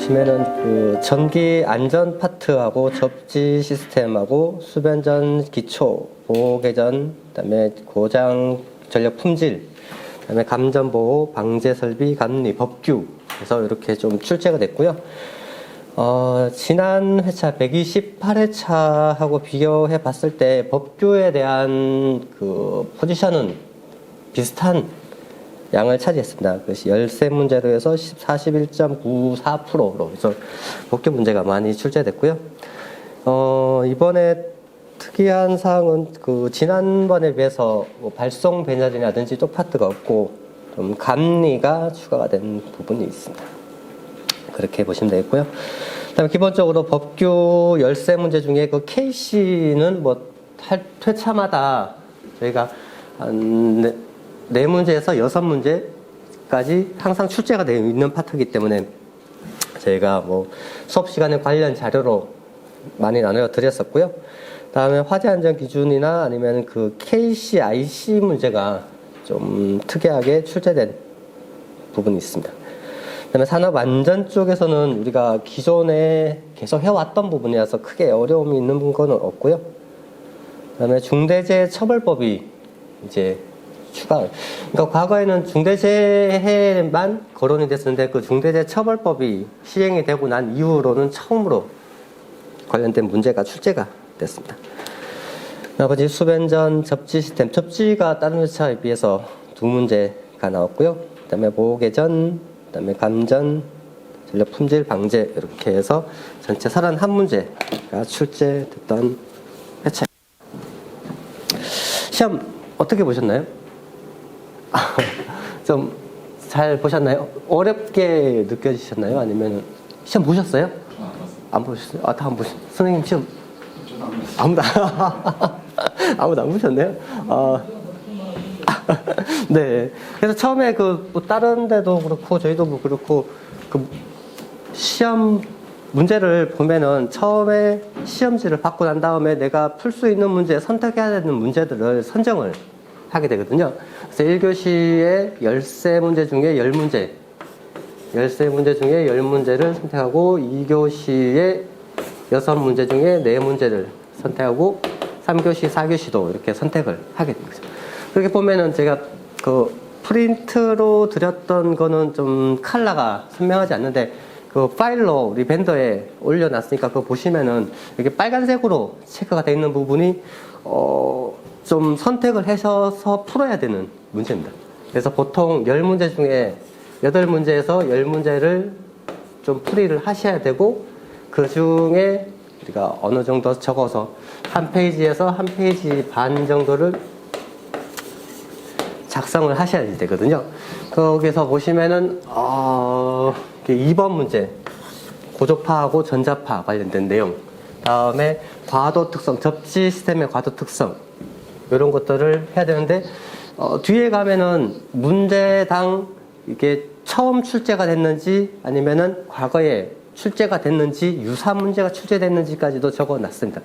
보시면은 그 전기 안전 파트하고 접지 시스템하고 수변전 기초, 보호 개전, 그다음에 고장 전력 품질, 그다음에 감전 보호, 방제 설비, 감리, 법규 그래서 이렇게 좀 출제가 됐고요. 지난 회차 128회차하고 비교해 봤을 때 법규에 대한 그 포지션은 비슷한 양을 차지했습니다. 그것이 13문제로 해서 41.94%로 해서 법규 문제가 많이 출제됐고요. 이번에 특이한 사항은 그 지난번에 비해서 뭐 발송 배열이라든지 쪽파트가 없고 좀 감리가 추가가 된 부분이 있습니다. 그렇게 보시면 되겠고요. 그다음에 기본적으로 법규 13문제 중에 그 KC는 뭐 회차마다 저희가 한 4문제에서 6문제까지 항상 출제가 되어 있는 파트이기 때문에 저희가 뭐 수업 시간에 관련 자료로 많이 나눠 드렸었고요. 다음에 화재 안전 기준이나 아니면 그 KCIC 문제가 좀 특이하게 출제된 부분이 있습니다. 그다음에 산업 안전 쪽에서는 우리가 기존에 계속 해왔던 부분이라서 크게 어려움이 있는 건 없고요. 그다음에 중대재해처벌법이 이제 그러니까 과거에는 중대재해만 거론이 됐었는데 그 중대재해처벌법이 시행이 되고 난 이후로는 처음으로 관련된 문제가 출제가 됐습니다. 나머지 수변전 접지 시스템, 접지가 다른 회차에 비해서 2문제가 나왔고요. 그 다음에 보호개전, 그 다음에 감전, 전력 품질 방제 이렇게 해서 전체 31문제가 출제됐던 회차. 시험 어떻게 보셨나요? 좀 잘 보셨나요? 어렵게 느껴지셨나요? 아니면 시험 보셨어요? 안 보셨어요? 다 안 보셨어요? 선생님 시험 아무도 안 보셨네요? 네. 그래서 처음에 뭐 다른 데도 그렇고 저희도 뭐 그렇고 그 시험 문제를 보면은 처음에 시험지를 받고 난 다음에 내가 풀 수 있는 문제, 선택해야 되는 문제들을 선정을 하게 되거든요. 그래서 1교시에 13문제 중에 10문제, 13문제 중에 10문제를 선택하고 2교시에 6문제 중에 4문제를 선택하고 3교시, 4교시도 이렇게 선택을 하게 됩니다. 그렇게 보면은 제가 그 프린트로 드렸던 거는 좀 컬러가 선명하지 않는데 그 파일로 우리 밴더에 올려놨으니까 그거 보시면은 이렇게 빨간색으로 체크가 되어 있는 부분이 좀 선택을 하셔서 풀어야 되는 문제입니다. 그래서 보통 10문제 중에 8문제에서 10문제를 좀 풀이를 하셔야 되고 그 중에 우리가 어느 정도 적어서 한 페이지에서 한 페이지 반 정도를 작성을 하셔야 되거든요. 거기서 보시면은 2번 문제 고조파하고 전자파 관련된 내용, 다음에 과도 특성, 접지 시스템의 과도 특성 이런 것들을 해야 되는데 뒤에 가면은 문제당 이게 처음 출제가 됐는지 아니면은 과거에 출제가 됐는지 유사 문제가 출제됐는지까지도 적어놨습니다.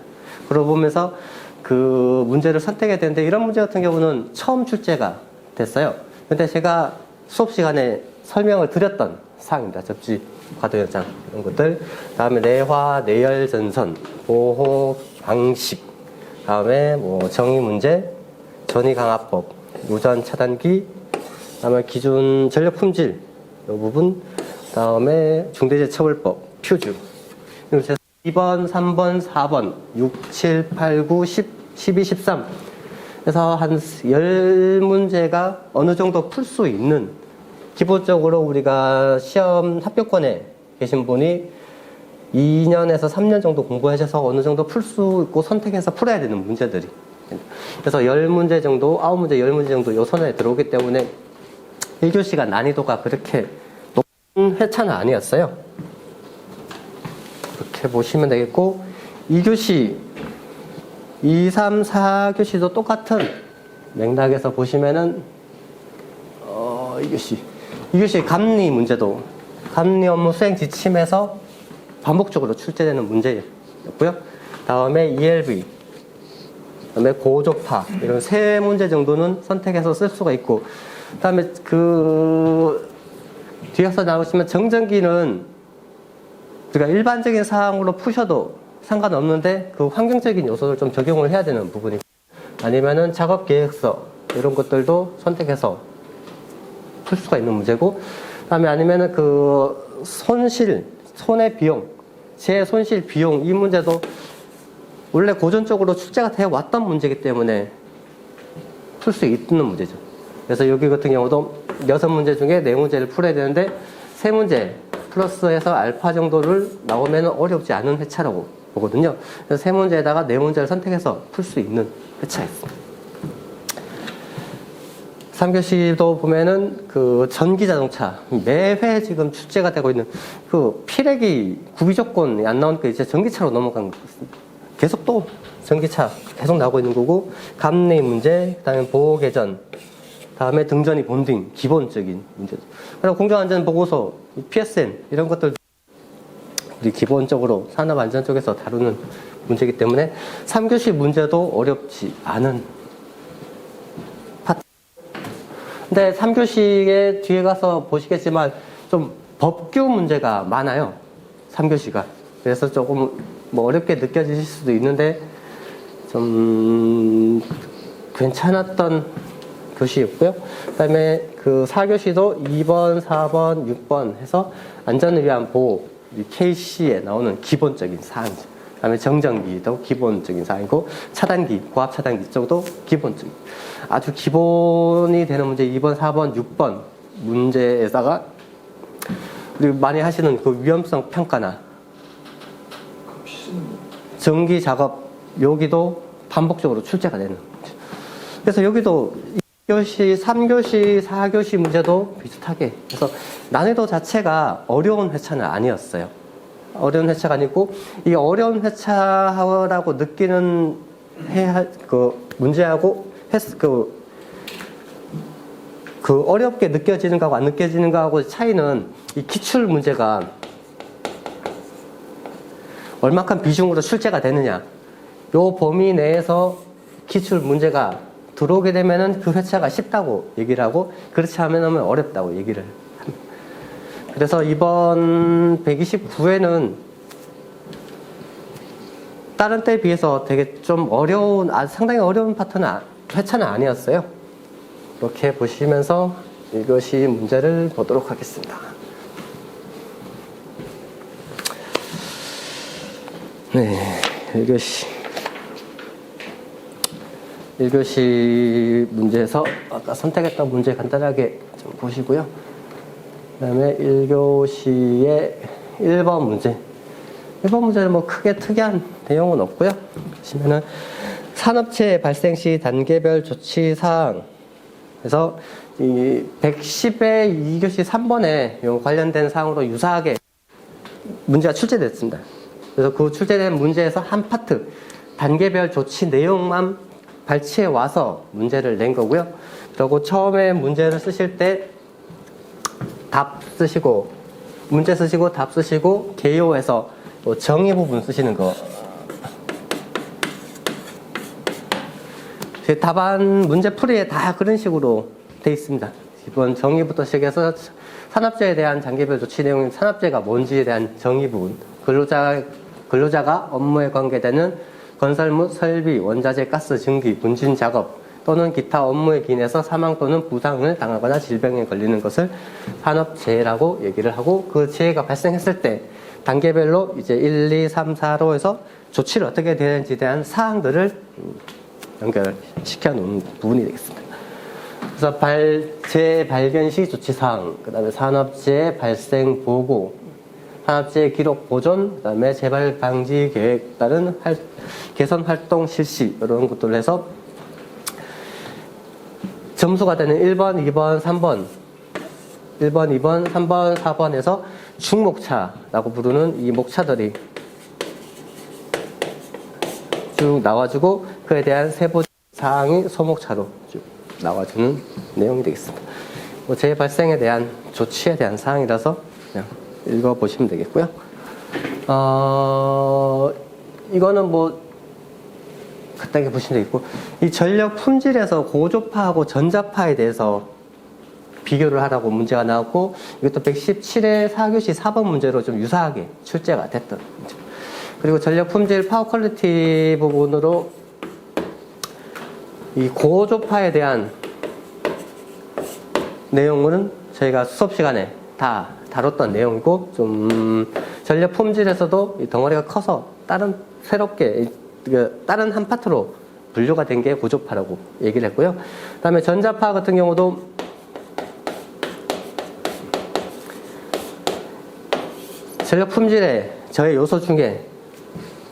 그러고 보면서 그 문제를 선택해야 되는데 이런 문제 같은 경우는 처음 출제가 됐어요. 근데 제가 수업 시간에 설명을 드렸던 사항입니다. 접지, 과도 현상 이런 것들. 다음에 내화, 내열 전선, 보호 방식. 다음에 뭐 정의 문제, 전위 강화법, 유전 차단기. 다음에 기준 전력 품질 이 부분. 다음에 중대재해처벌법, 퓨즈. 그래서 2번, 3번, 4번, 6, 7, 8, 9, 10, 12, 13. 그래서 한 10문제가 어느 정도 풀 수 있는, 기본적으로 우리가 시험 합격권에 계신 분이 2년에서 3년 정도 공부하셔서 어느 정도 풀 수 있고 선택해서 풀어야 되는 문제들이. 그래서 10문제 정도, 9문제, 10문제 정도 요 선에 들어오기 때문에 1교시가 난이도가 그렇게 높은 회차는 아니었어요. 이렇게 보시면 되겠고, 2교시, 2, 3, 4교시도 똑같은 맥락에서 보시면은, 2교시 감리 문제도 감리 업무 수행 지침에서 반복적으로 출제되는 문제였고요. 다음에 ELV, 그다음에 고조파 이런 3문제 정도는 선택해서 쓸 수가 있고, 그다음에 그 뒤에서 나오시면 정전기는 우리가 일반적인 사항으로 푸셔도 상관없는데 그 환경적인 요소를 좀 적용을 해야 되는 부분이고, 아니면은 작업 계획서 이런 것들도 선택해서 풀 수가 있는 문제고, 그다음에 아니면은 그 손해 비용, 제 손실 비용, 이 문제도 원래 고전적으로 출제가 되어 왔던 문제이기 때문에 풀 수 있는 문제죠. 그래서 여기 같은 경우도 6문제 중에 4문제를 풀어야 되는데 3문제 플러스해서 알파 정도를 나오면 어렵지 않은 회차라고 보거든요. 그래서 3문제에다가 4문제를 선택해서 풀 수 있는 회차였습니다. 3교시도 보면은 그 전기자동차 매회 지금 출제가 되고 있는 그 피레기 구비 조건이 안 나오니까 이제 전기차로 넘어간 것 같습니다. 계속 또 전기차 계속 나오고 있는 거고, 감리 문제, 그다음에 보호 개전, 다음에 등전이 본딩 기본적인 문제. 그리고 공정안전 보고서, PSM 이런 것들 우리 기본적으로 산업안전 쪽에서 다루는 문제이기 때문에 3교시 문제도 어렵지 않은 파트. 근데 3교시에 뒤에 가서 보시겠지만 좀 법규 문제가 많아요. 3교시가. 그래서 조금 뭐 어렵게 느껴지실 수도 있는데 좀 괜찮았던 교시였고요. 그 다음에 그 4교시도 2번, 4번, 6번 해서 안전을 위한 보호, KC에 나오는 기본적인 사항이죠. 그 다음에 정전기도 기본적인 사항이고, 차단기, 고압 차단기 쪽도 기본적인, 아주 기본이 되는 문제 2번, 4번, 6번 문제에다가 우리 많이 하시는 그 위험성 평가나 전기 작업, 여기도 반복적으로 출제가 되는 문제. 그래서 여기도 2교시, 3교시, 4교시 문제도 비슷하게. 그래서 난이도 자체가 어려운 회차는 아니었어요. 어려운 회차가 아니고, 이 어려운 회차라고 느끼는 그 문제하고 그 어렵게 느껴지는 거하고 안 느껴지는 거하고 차이는 이 기출 문제가 얼마큼 비중으로 출제가 되느냐, 요 범위 내에서 기출 문제가 들어오게 되면은 그 회차가 쉽다고 얘기를 하고, 그렇지 않으면 어렵다고 얘기를 합니다. 그래서 이번 129회는 다른 때에 비해서 되게 좀 어려운, 상당히 어려운 회차는 아니었어요. 이렇게 보시면서 이것이 문제를 보도록 하겠습니다. 네, 1교시 문제에서 아까 선택했던 문제 간단하게 좀 보시고요. 그 다음에 1교시의 1번 문제. 1번 문제는 뭐 크게 특이한 내용은 없고요. 보시면은 산업재해 발생 시 단계별 조치 사항. 그래서 이 110의 2교시 3번에 관련된 사항으로 유사하게 문제가 출제됐습니다. 그래서 그 출제된 문제에서 한 파트, 단계별 조치 내용만 발췌해 와서 문제를 낸 거고요. 그리고 처음에 문제를 쓰실 때 답 쓰시고, 문제 쓰시고 답 쓰시고 개요해서 정의 부분 쓰시는 거. 답안 문제 풀이에 다 그런 식으로 돼 있습니다. 이번 정의부터 시작해서 산업재해에 대한 단계별 조치 내용인 산업재해가 뭔지에 대한 정의 부분, 근로자가 업무에 관계되는 건설 및 설비, 원자재, 가스, 증기, 분진 작업 또는 기타 업무에 기인해서 사망 또는 부상을 당하거나 질병에 걸리는 것을 산업재해라고 얘기를 하고, 그 재해가 발생했을 때 단계별로 이제 1, 2, 3, 4로 해서 조치를 어떻게 되는지에 대한 사항들을 연결시켜 놓은 부분이 되겠습니다. 그래서 재발견 시 조치 사항, 그 다음에 산업재해 발생 보고, 산업재해 기록 보존, 그 다음에 재발 방지 계획 따른 개선 활동 실시, 이런 것들을 해서 점수가 되는 1번, 2번, 3번, 1번, 2번, 3번, 4번에서 중목차라고 부르는 이 목차들이 쭉 나와주고, 그에 대한 세부 사항이 소목차로 쭉 나와주는 내용이 되겠습니다. 재해 발생에 대한 조치에 대한 사항이라서 그냥 읽어보시면 되겠고요. 이거는 뭐 간단하게 보시면 되겠고, 이 전력 품질에서 고조파하고 전자파에 대해서 비교를 하라고 문제가 나왔고, 이것도 117회 4교시 4번 문제로 좀 유사하게 출제가 됐던 문제. 그리고 전력 품질 파워 퀄리티 부분으로 이 고조파에 대한 내용은 저희가 수업 시간에 다 다뤘던 내용이고, 좀 전력 품질에서도 이 덩어리가 커서 다른 새롭게 다른 한 파트로 분류가 된 게 고조파라고 얘기를 했고요. 그 다음에 전자파 같은 경우도 전력 품질의 저의 요소 중에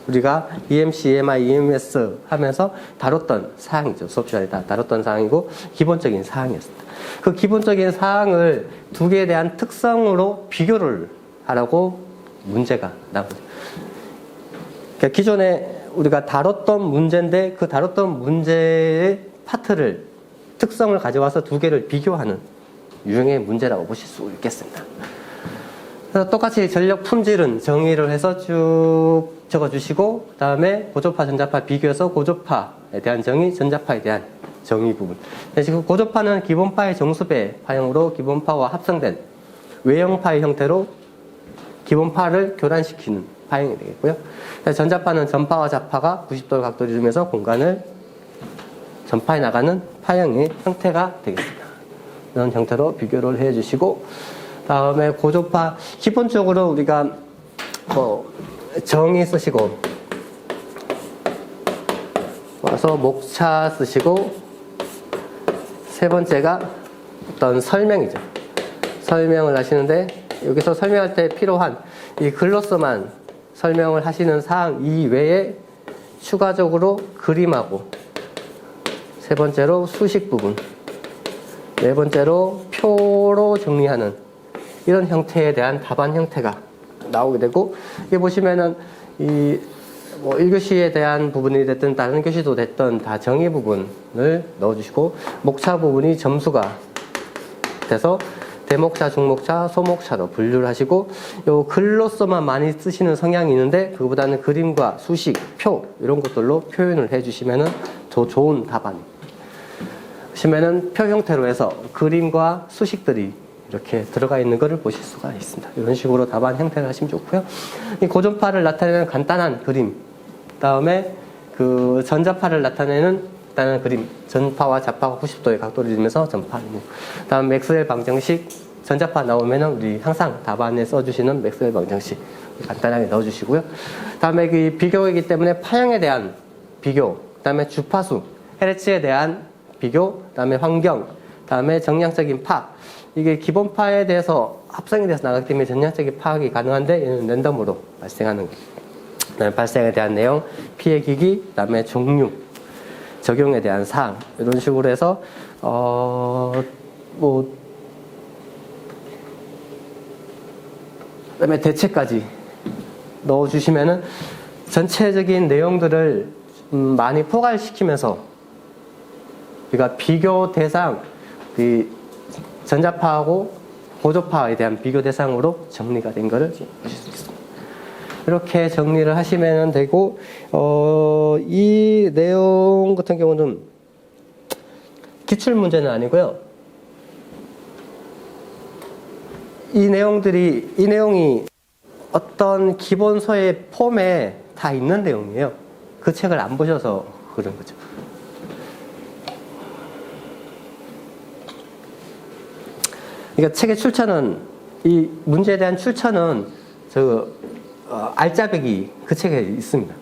우리가 EMC, EMI, EMS 하면서 다뤘던 사항이죠. 수업 시간에 다 다뤘던 사항이고 기본적인 사항이었습니다. 그 기본적인 사항을 두 개에 대한 특성으로 비교를 하라고 문제가 나오죠. 그러니까 기존에 우리가 다뤘던 문제인데 그 다뤘던 문제의 파트를 특성을 가져와서 두 개를 비교하는 유형의 문제라고 보실 수 있겠습니다. 그래서 똑같이 전력 품질은 정의를 해서 쭉 적어주시고, 그 다음에 고조파, 전자파 비교해서 고조파에 대한 정의, 전자파에 대한 정의 부분. 지금 고조파는 기본파의 정수배 파형으로 기본파와 합성된 외형파의 형태로 기본파를 교란시키는 파형이 되겠고요. 전자파는 전파와 자파가 90도를 각도를 이루면서 공간을 전파해 나가는 파형의 형태가 되겠습니다. 이런 형태로 비교를 해주시고, 다음에 고조파 기본적으로 우리가 정의 쓰시고 와서 목차 쓰시고, 세 번째가 어떤 설명이죠. 설명을 하시는데 여기서 설명할 때 필요한 이 글로서만 설명을 하시는 사항 이외에 추가적으로 그림하고, 세 번째로 수식 부분, 네 번째로 표로 정리하는 이런 형태에 대한 답안 형태가 나오게 되고, 이게 보시면은 이 1교시에 대한 부분이 됐든 다른 교시도 됐든 다 정의 부분을 넣어주시고, 목차 부분이 점수가 돼서 대목차, 중목차, 소목차로 분류를 하시고, 요 글로서만 많이 쓰시는 성향이 있는데 그거보다는 그림과 수식, 표 이런 것들로 표현을 해주시면은 더 좋은 답안입니다. 보시면은 표 형태로 해서 그림과 수식들이 이렇게 들어가 있는 것을 보실 수가 있습니다. 이런 식으로 답안 형태를 하시면 좋고요. 이 고전파를 나타내는 간단한 그림, 다음에 그 전자파를 나타내는 간단한 그림, 전파와 자파가 90도의 각도를 이루면서 전파입니다. 다음 맥스웰 방정식, 전자파 나오면은 우리 항상 답안에 써주시는 맥스웰 방정식 간단하게 넣어주시고요. 다음에 그 비교이기 때문에 파형에 대한 비교, 다음에 주파수, 헤르츠에 대한 비교, 다음에 환경, 다음에 정량적인 파. 이게 기본파에 대해서 합성이 돼서 나가기 때문에 전량적인 파악이 가능한데 얘는 랜덤으로 발생하는 거예요. 발생에 대한 내용, 피해 기기, 그다음에 종류, 적용에 대한 사항 이런 식으로 해서 그다음에 대체까지 넣어주시면은 전체적인 내용들을 많이 포괄시키면서 우리가 비교 대상, 전자파하고 고조파에 대한 비교 대상으로 정리가 된 것을 보실 수 있습니다. 이렇게 정리를 하시면 되고, 이 내용 같은 경우는 기출 문제는 아니고요. 이 내용이 어떤 기본서의 폼에 다 있는 내용이에요. 그 책을 안 보셔서 그런 거죠. 그러니까 책의 출처는, 이 문제에 대한 출처는 알짜배기 그 책에 있습니다.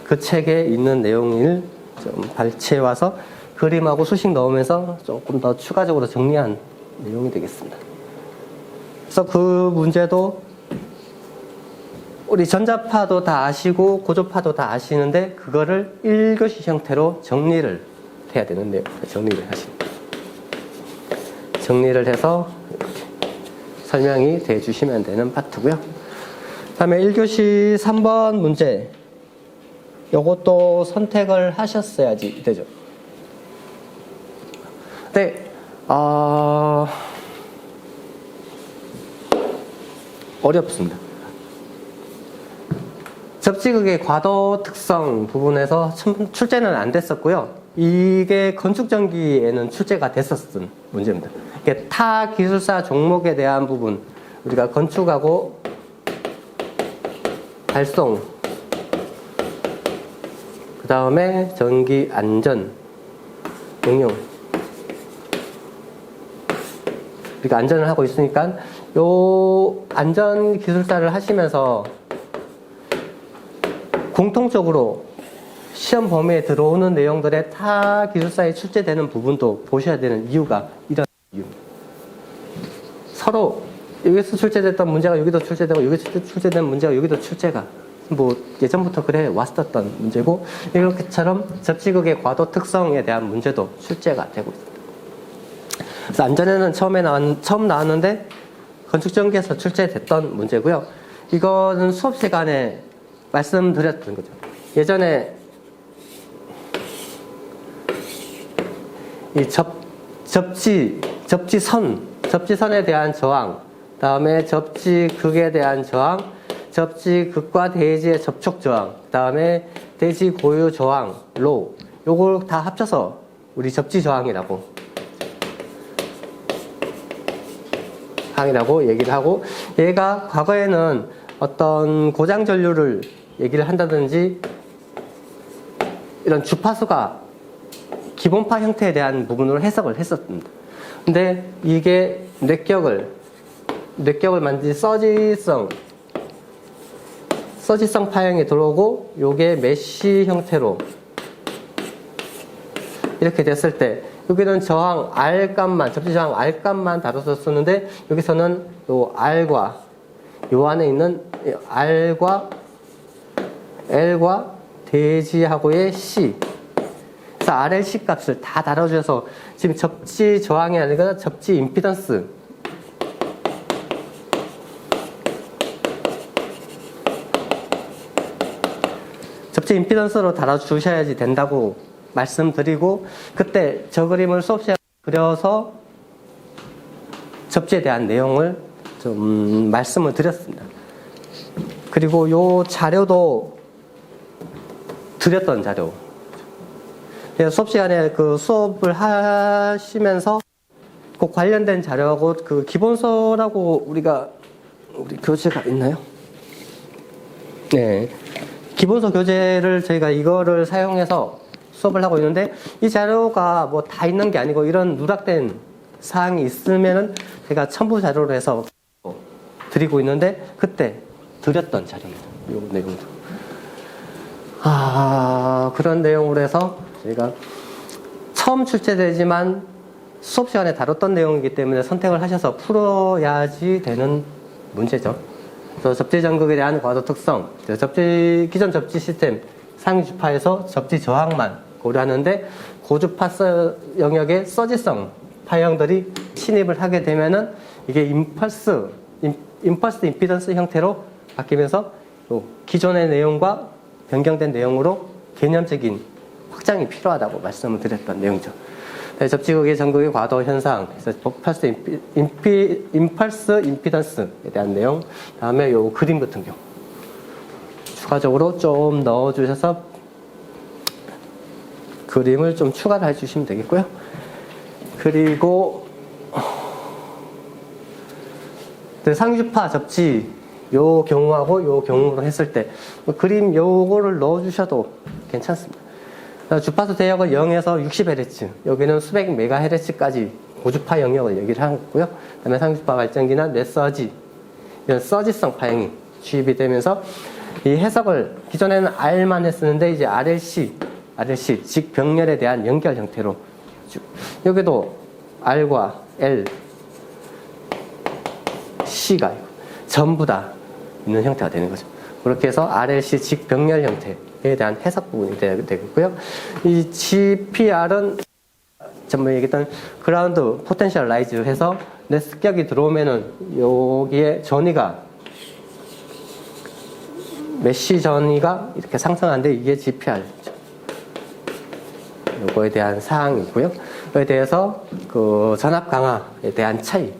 그 책에 있는 내용을 좀 발췌해 와서 그림하고 수식 넣으면서 조금 더 추가적으로 정리한 내용이 되겠습니다. 그래서 그 문제도 우리 전자파도 다 아시고 고조파도 다 아시는데 그거를 1교시 형태로 정리를 해야 되는데요. 정리를 하십니다. 정리를 해서 이렇게 설명이 돼 주시면 되는 파트고요. 다음에 1교시 3번 문제, 요것도 선택을 하셨어야지 되죠. 네, 어렵습니다. 접지극의 과도 특성 부분에서 출제는 안 됐었고요. 이게 건축전기에는 출제가 됐었던 문제입니다. 이게 타 기술사 종목에 대한 부분, 우리가 건축하고 발송, 그 다음에 전기 안전, 응용. 우리가 안전을 하고 있으니까 요 안전 기술사를 하시면서 공통적으로 시험 범위에 들어오는 내용들의 타 기술사에 출제되는 부분도 보셔야 되는 이유가 이런 이유입니다. 서로 여기서 출제됐던 문제가 여기도 출제되고 여기서 출제된 문제가 여기도 출제가 뭐 예전부터 그래 왔었던 문제고, 이렇게처럼 접지극의 과도 특성에 대한 문제도 출제가 되고 있습니다. 그래서 안전에는 처음 나왔는데 건축전기에서 출제됐던 문제고요. 이거는 수업 시간에 말씀드렸던 거죠. 예전에 이 접지선에 대한 저항, 다음에 접지극에 대한 저항, 접지극과 대지의 접촉 저항, 다음에 대지 고유 저항, 로, 요걸 다 합쳐서 우리 접지 저항이라고 얘기를 하고, 얘가 과거에는 어떤 고장 전류를 얘기를 한다든지 이런 주파수가 기본파 형태에 대한 부분으로 해석을 했었습니다. 근데 이게 뇌격을 만든 서지성 파형이 들어오고, 요게 메쉬 형태로 이렇게 됐을 때, 여기는 저항 R값만, 접지 저항 R값만 다뤘었는데, 여기서는 요 R과, 요 안에 있는 R과 L과 대지하고의 C. 그래서 RLC 값을 다 다뤄주셔서, 지금 접지 저항이 아니라 접지 임피던스. 접지 임피던스로 다뤄주셔야지 된다고 말씀드리고, 그때 저 그림을 수업 시간에 그려서 접지에 대한 내용을 좀 말씀을 드렸습니다. 그리고 요 자료도 드렸던 자료. 수업 시간에 그 수업을 하시면서 그 관련된 자료하고 그 기본서라고 우리 교재가 있나요? 네. 기본서 교재를 저희가 이거를 사용해서 수업을 하고 있는데, 이 자료가 뭐 다 있는 게 아니고 이런 누락된 사항이 있으면은 제가 첨부 자료로 해서 드리고 있는데, 그때 드렸던 자료입니다. 요 내용도. 그런 내용으로 해서 저희가 처음 출제되지만 수업 시간에 다뤘던 내용이기 때문에 선택을 하셔서 풀어야지 되는 문제죠. 그래서 접지 전극에 대한 과도 특성, 기존 접지 시스템 상위주파에서 접지 저항만 고려하는데, 고주파 영역의 서지성 파형들이 침입을 하게 되면은 이게 임펄스 임피던스 형태로 바뀌면서 기존의 내용과 변경된 내용으로 개념적인 확장이 필요하다고 말씀을 드렸던 내용이죠. 네, 접지극의 전극의 과도 현상, 그래서 임펄스 임피던스에 대한 내용, 다음에 요 그림 같은 경우 추가적으로 좀 넣어주셔서 그림을 좀 추가를 해주시면 되겠고요. 그리고 상주파 접지 요 경우하고 요 경우로 했을 때 그림 요거를 넣어주셔도 괜찮습니다. 주파수 대역을 0에서 60Hz, 여기는 수백 메가헤르츠까지 고주파 영역을 얘기를 하고요. 그다음에 상주파 발전기나 뇌서지, 이런 서지성 파형이 주입이 되면서 이 해석을 기존에는 R만 했었는데 이제 RLC 즉 병렬에 대한 연결 형태로, 여기도 R과 L, C가 전부 다 있는 형태가 되는 거죠. 그렇게 해서 RLC 즉 병렬 형태에 대한 해석 부분이 되겠고요. 이 GPR은 전번에 얘기했던 그라운드 포텐셜 라이즈 해서 내 습격이 들어오면은 여기에 전위가 메쉬 전위가 이렇게 상승하는데 이게 GPR죠. 요거에 대한 사항이고요. 그에 대해서 그 전압 강화에 대한 차이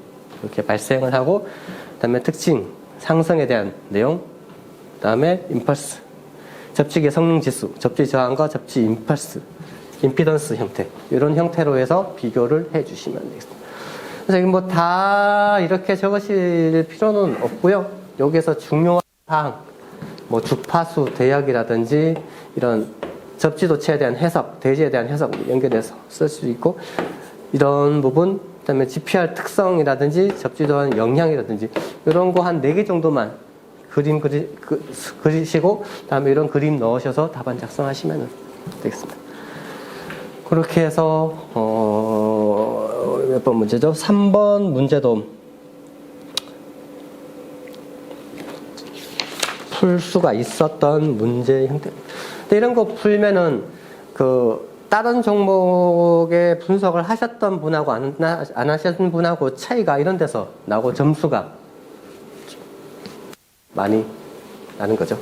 이렇게 발생을 하고, 그다음에 특징 상승에 대한 내용, 그다음에 임펄스 접지의 성능 지수, 접지 저항과 접지 임펄스 임피던스 형태, 이런 형태로 해서 비교를 해 주시면 되겠습니다. 그래서 이거 뭐 다 이렇게 적으실 필요는 없고요. 여기에서 중요한 사항, 뭐 주파수 대역이라든지 이런 접지도체에 대한 해석, 대지에 대한 해석 연결해서 쓸 수 있고, 이런 부분, 그다음에 GPR 특성이라든지 접지도한 영향이라든지 이런 거 한 4개 정도만 그리시고, 그다음에 이런 그림 넣으셔서 답안 작성하시면 되겠습니다. 그렇게 해서 몇 번 문제죠? 3번 문제도 풀 수가 있었던 문제 형태. 근데 이런 거 풀면은 다른 종목의 분석을 하셨던 분하고 안 하셨던 분하고 차이가 이런 데서 나고 점수가 많이 나는 거죠.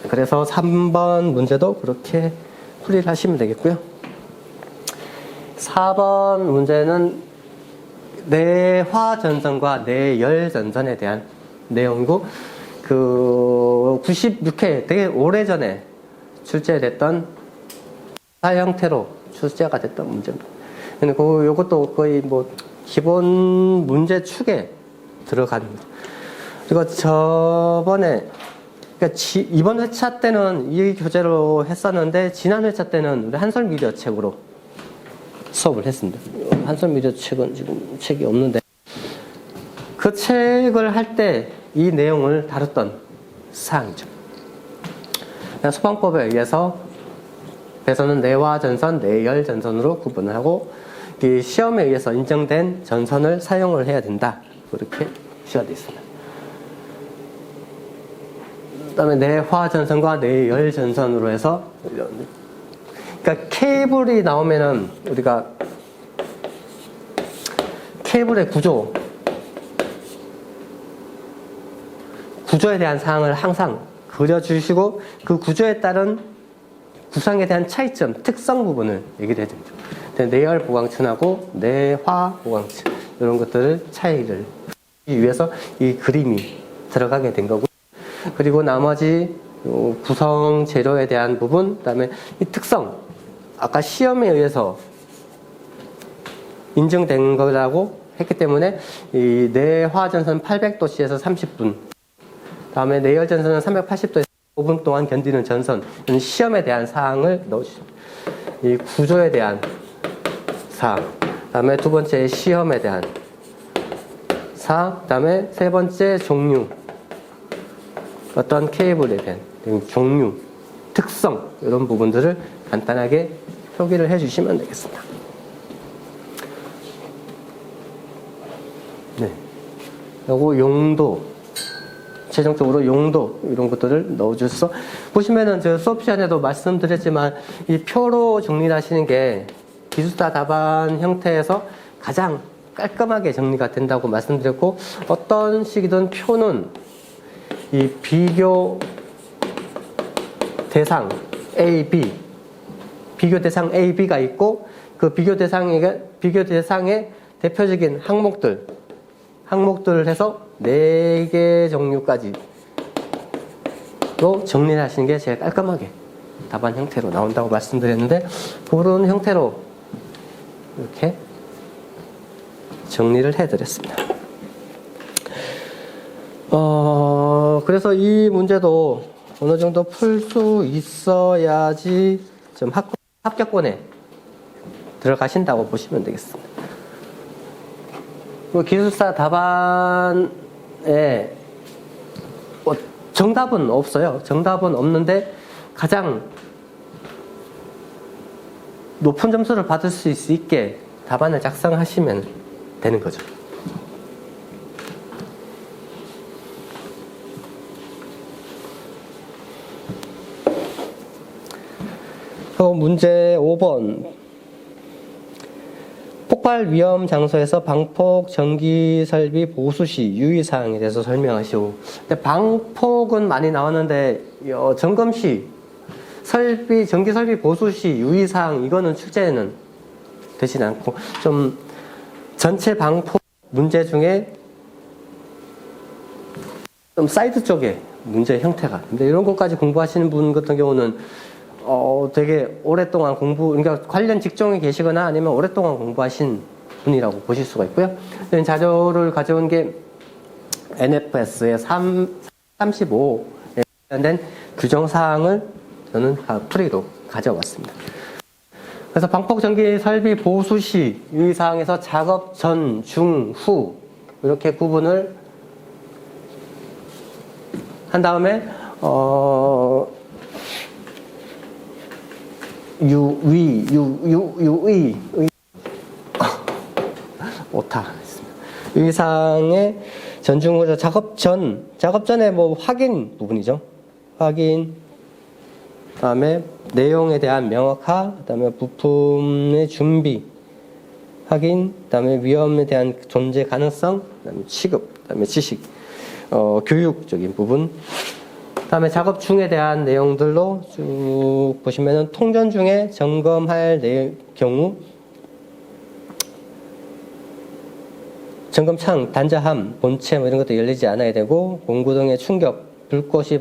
그래서 3번 문제도 그렇게 풀이를 하시면 되겠고요. 4번 문제는 내화 전선과 내열 전선에 대한 내용이고, 96회 되게 오래전에 출제됐던 사 형태로 출제가 됐던 문제입니다. 근데 요것도 거의 뭐 기본 문제 축에 들어갑니다. 그리고 저번에, 그러니까 이번 회차 때는 이 교재로 했었는데, 지난 회차 때는 우리 한솔미디어 책으로 수업을 했습니다. 한솔미디어 책은 지금 책이 없는데, 그 책을 할 때 이 내용을 다뤘던 사항이죠. 소방법에 의해서 배선은 내화 전선, 내열 전선으로 구분을 하고, 이 시험에 의해서 인정된 전선을 사용을 해야 된다. 그렇게 시가 되어 있습니다. 그 다음에 내화 전선과 내열 전선으로 해서, 그러니까 케이블이 나오면은 우리가 케이블의 구조에 대한 사항을 항상 그려주시고, 그 구조에 따른 구성에 대한 차이점, 특성 부분을 얘기를 해줍니다. 내열 보강층하고 내화 보강층, 이런 것들을 차이를 하기 위해서 이 그림이 들어가게 된 거고, 그리고 나머지 구성 재료에 대한 부분, 그다음에 이 특성, 아까 시험에 의해서 인증된 거라고 했기 때문에 이 내화전선 800도씨에서 30분, 다음에 내열전선은 380도에서 5분 동안 견디는 전선, 시험에 대한 사항을 넣어주십니다. 이 구조에 대한 사항, 다음에 두 번째 시험에 대한 사항, 다음에 세 번째 종류, 어떤 케이블에 대한 종류, 특성, 이런 부분들을 간단하게 표기를 해주시면 되겠습니다. 네. 그리고 용도, 최종적으로 용도, 이런 것들을 넣어줘서, 보시면은 저 수업 시간에도 말씀드렸지만, 이 표로 정리를 하시는 게 기술사 답안 형태에서 가장 깔끔하게 정리가 된다고 말씀드렸고, 어떤 식이든 표는 이 비교 대상 A, B, 비교 대상 A, B가 있고, 그 비교 대상의 대표적인 항목들을 해서 4개 종류까지로 정리를 하시는 게 제일 깔끔하게 답안 형태로 나온다고 말씀드렸는데, 그런 형태로 이렇게 정리를 해드렸습니다. 그래서 이 문제도 어느 정도 풀 수 있어야지 좀 합격권에 들어가신다고 보시면 되겠습니다. 기술사 답안에 정답은 없어요. 정답은 없는데 가장 높은 점수를 받을 수 있게 답안을 작성하시면 되는 거죠. 문제 5번. 폭발 위험 장소에서 방폭 전기 설비 보수 시 유의사항에 대해서 설명하시오. 근데 방폭은 많이 나왔는데, 점검 시 전기 설비 보수 시 유의사항, 이거는 출제는 되진 않고, 좀 전체 방폭 문제 중에 좀 사이드 쪽에 문제 형태가. 근데 이런 것까지 공부하시는 분 같은 경우는 되게 오랫동안 그러니까 관련 직종에 계시거나 아니면 오랫동안 공부하신 분이라고 보실 수가 있고요. 자료를 가져온 게 NFS의 35에 관련된 규정사항을 저는 풀이로 가져왔습니다. 그래서 방폭 전기 설비 보수 시 유의사항에서 작업 전, 중, 후 이렇게 구분을 한 다음에 유의 오타 유의사항의 전중으로 작업 전에 뭐 확인 부분이죠. 확인, 그다음에 내용에 대한 명확화, 그다음에 부품의 준비, 확인, 그다음에 위험에 대한 존재 가능성, 그다음에 취급, 그다음에 지식, 교육적인 부분, 그다음에 작업 중에 대한 내용들로 쭉 보시면은 통전 중에 점검할 경우 점검창, 단자함, 본체 이런 것도 열리지 않아야 되고 공구등의 충격, 불꽃이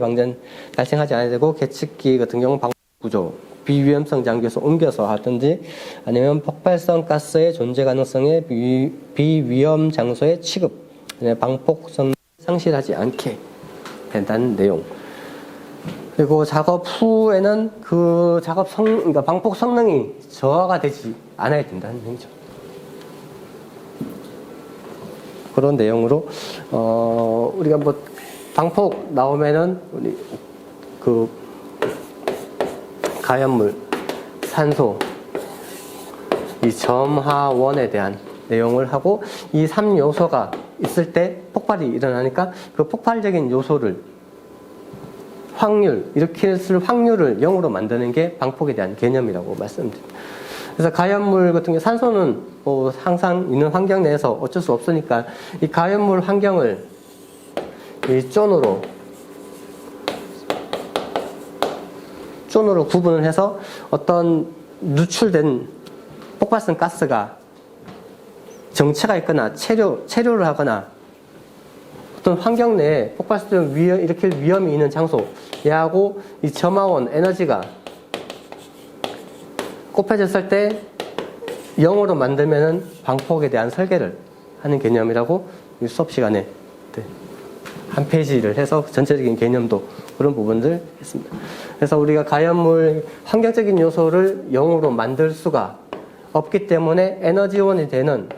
발생하지 않아야 되고 계측기 같은 경우 방폭 구조, 비위험성 장비에서 옮겨서 하든지 아니면 폭발성 가스의 존재 가능성의 비위험 장소의 취급, 방폭성 상실하지 않게 된다는 내용. 그리고 작업 후에는 그 그러니까 방폭 성능이 저하가 되지 않아야 된다는 얘기죠. 그런 내용으로 우리가 뭐 방폭 나오면은 우리 그 가연물, 산소, 이 점하원에 대한 내용을 하고 이 3요소가 있을 때 폭발이 일어나니까 그 폭발적인 요소를 일으킬 확률을 0으로 만드는 게 방폭에 대한 개념이라고 말씀드립니다. 그래서 가연물 같은 경우 산소는 뭐 항상 있는 환경 내에서 어쩔 수 없으니까 이 가연물 환경을 이 존으로 구분을 해서 어떤 누출된 폭발성 가스가 정체가 있거나 체류를 하거나 어떤 환경 내에 폭발성을 일으킬 위험이 있는 장소, 얘하고 이 점화원 에너지가 곱해졌을 때 0으로 만들면은 방폭에 대한 설계를 하는 개념이라고 이 수업 시간에 한 페이지를 해서 전체적인 개념도 그런 부분들 했습니다. 그래서 우리가 가연물 환경적인 요소를 0으로 만들 수가 없기 때문에 에너지원이 되는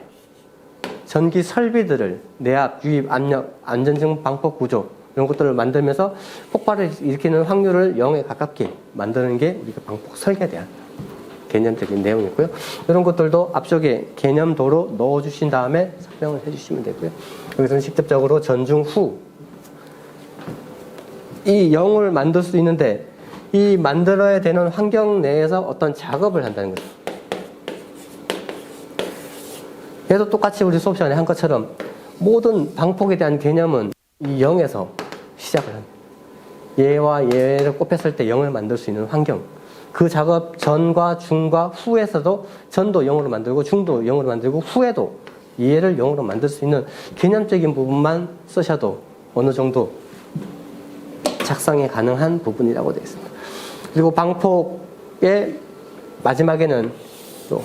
전기 설비들을 내압, 유입, 압력, 안전증 방폭 구조 이런 것들을 만들면서 폭발을 일으키는 확률을 0에 가깝게 만드는 게 우리가 방폭 설계에 대한 개념적인 내용이고요. 이런 것들도 앞쪽에 개념도로 넣어주신 다음에 설명을 해주시면 되고요. 여기서는 직접적으로 전중 후 이 0을 만들 수 있는데 이 만들어야 되는 환경 내에서 어떤 작업을 한다는 거죠. 얘도 똑같이 우리 수업 시간에 한 것처럼 모든 방폭에 대한 개념은 이 0에서 시작을 합니다. 얘와 얘를 곱했을 때 0을 만들 수 있는 환경. 그 작업 전과 중과 후에서도 전도 0으로 만들고 중도 0으로 만들고 후에도 얘를 0으로 만들 수 있는 개념적인 부분만 쓰셔도 어느 정도 작성이 가능한 부분이라고 되어 있습니다. 그리고 방폭의 마지막에는 또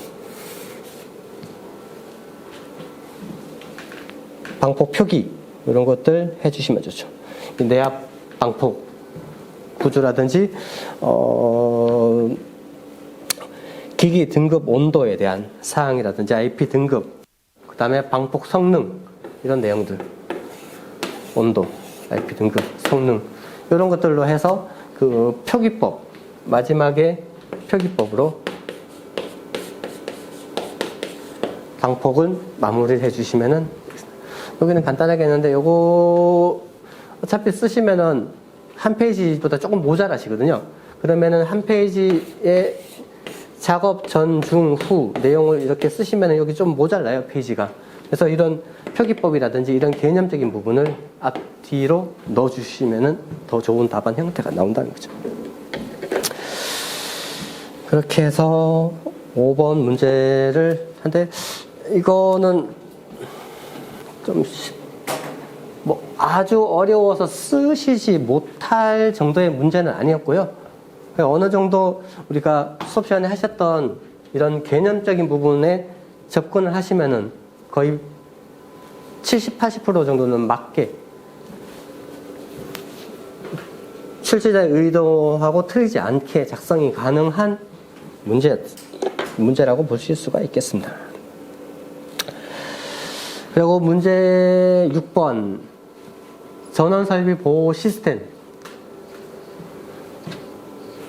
방폭 표기 이런 것들 해주시면 좋죠. 내압 방폭 구조라든지 기기 등급 온도에 대한 사항이라든지 IP 등급, 그 다음에 방폭 성능 이런 내용들, 온도, IP 등급, 성능 이런 것들로 해서 그 표기법 마지막에 표기법으로 방폭을 마무리를 해주시면은 여기는 간단하게 했는데 요거 어차피 쓰시면은 한 페이지보다 조금 모자라시거든요. 그러면은 한 페이지에 작업 전, 중, 후 내용을 이렇게 쓰시면은 여기 좀 모자라요, 페이지가. 그래서 이런 표기법이라든지 이런 개념적인 부분을 앞뒤로 넣어주시면은 더 좋은 답안 형태가 나온다는 거죠. 그렇게 해서 5번 문제를 한데 이거는 좀 뭐 아주 어려워서 쓰시지 못할 정도의 문제는 아니었고요. 어느 정도 우리가 수업 시간에 하셨던 이런 개념적인 부분에 접근을 하시면은 거의 70, 80% 정도는 맞게 출제자의 의도하고 틀리지 않게 작성이 가능한 문제라고 보실 수가 있겠습니다. 그리고 문제 6번 전원설비 보호 시스템